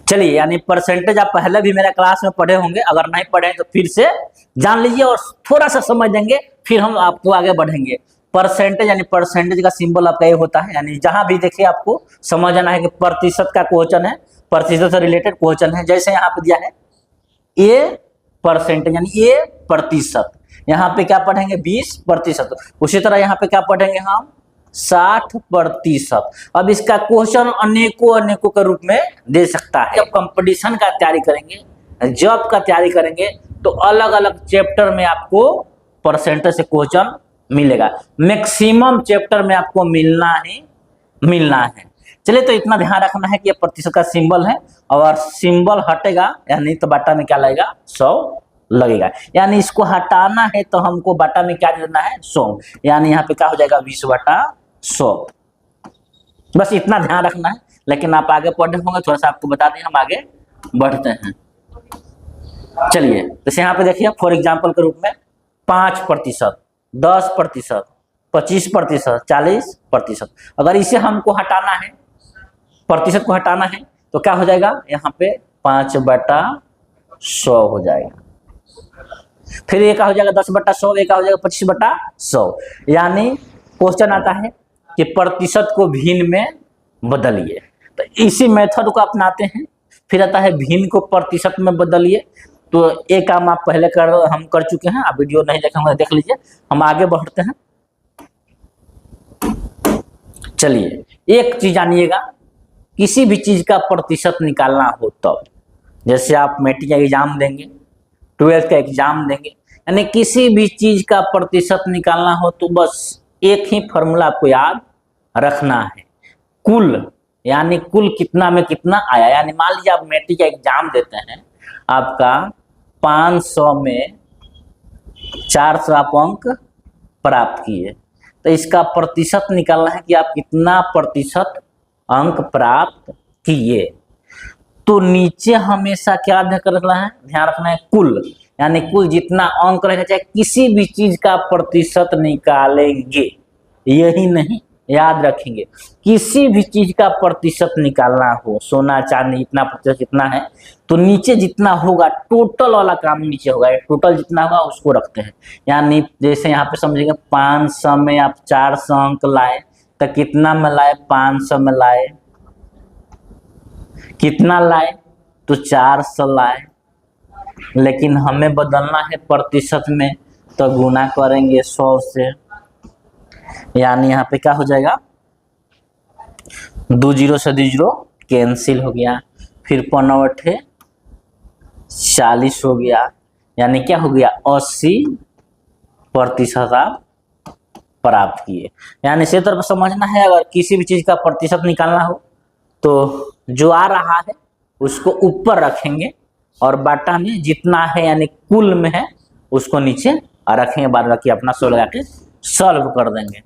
चलिए, यानी परसेंटेज आप पहले भी मेरे क्लास में पढ़े होंगे, अगर नहीं पढ़े तो फिर से जान लीजिए और थोड़ा सा समझ देंगे, फिर हम आपको आगे बढ़ेंगे। परसेंटेज यानी परसेंटेज का सिंबल आपका ये होता है, यानी जहां भी देखिए आपको समझना है कि प्रतिशत का क्वेश्चन है, प्रतिशत से रिलेटेड क्वेश्चन है। जैसे यहाँ पे दिया है ए परसेंटेज यानी ए प्रतिशत, यहाँ पे क्या पढ़ेंगे 20%। उसी तरह यहाँ पे क्या पढ़ेंगे हम 60%। अब इसका क्वेश्चन अनेकों के रूप में दे सकता है। जब कंपटीशन का तैयारी करेंगे, जॉब का तैयारी करेंगे, तो अलग अलग चैप्टर में आपको परसेंटेज से क्वेश्चन मिलेगा। मैक्सिमम चैप्टर में आपको मिलना है। चलिए, तो इतना ध्यान रखना है कि ये प्रतिशत का सिंबल है, और सिंबल हटेगा यानी तो बाटा में क्या लगेगा 100 लगेगा। यानी इसको हटाना है तो हमको बाटा में क्या देना है 100, यानी यहाँ पे क्या हो जाएगा 20/100। बस इतना ध्यान रखना है, लेकिन आप आगे पढ़े होंगे, थोड़ा सा आपको बता दें, हम आगे बढ़ते हैं। चलिए, जैसे यहाँ पे देखिए फॉर एग्जाम्पल के रूप में 5%, 10%, 25%, 40%। अगर इसे हमको हटाना है, प्रतिशत को हटाना है, तो क्या हो जाएगा यहाँ पे 5/100 हो जाएगा। फिर एक हो जाएगा 10/100, एक हो जाएगा 25/100। यानी क्वेश्चन आता है कि प्रतिशत को भिन्न में बदलिए, तो इसी मेथड को अपनाते हैं। फिर आता है भिन्न को प्रतिशत में बदलिए, तो एक काम आप पहले हम कर चुके हैं, आप वीडियो नहीं देखे होंगे देख लीजिए। हम आगे बढ़ते हैं। चलिए, एक चीज जानिएगा, किसी भी चीज का प्रतिशत निकालना हो तब, जैसे आप मैट्रिक का एग्जाम देंगे, 12th का एग्जाम देंगे, यानी किसी भी चीज का प्रतिशत निकालना हो तो बस एक ही फॉर्मूला आपको याद रखना है, कुल। यानी कुल कितना में कितना आया। यानी मान लीजिए आप मैट्रिक का एग्जाम देते हैं, आपका 500 में 400 आप अंक प्राप्त किए, तो इसका प्रतिशत निकालना है कि आप कितना प्रतिशत अंक प्राप्त किए। तो नीचे हमेशा क्या ध्यान रखना है कुल, यानी कुल जितना अंक रहेगा, चाहे किसी भी चीज का प्रतिशत निकालेंगे, यही नहीं याद रखेंगे, किसी भी चीज का प्रतिशत निकालना हो, सोना चांदी इतना प्रतिशत कितना है, तो नीचे जितना होगा टोटल वाला काम नीचे होगा, टोटल जितना होगा उसको रखते हैं। यानी जैसे यहाँ पे समझिएगा 500 में आप 400 अंक लाए, तो कितना में लाए 500 में लाए, कितना लाए तो 400 लाए, लेकिन हमें बदलना है प्रतिशत में, तो गुना करेंगे 100 से। यानी यहाँ पे क्या हो जाएगा 2 0 से 2 0 कैंसिल हो गया, फिर 15 40 हो गया, यानी क्या हो गया 80% आप प्राप्त किए। यानी इसी तरह समझना है, अगर किसी भी चीज का प्रतिशत निकालना हो तो जो आ रहा है उसको ऊपर रखेंगे, और बाटा में जितना है यानी कुल में है उसको नीचे रखेंगे, बाद बाकी अपना 100 लगा के सॉल्व कर देंगे।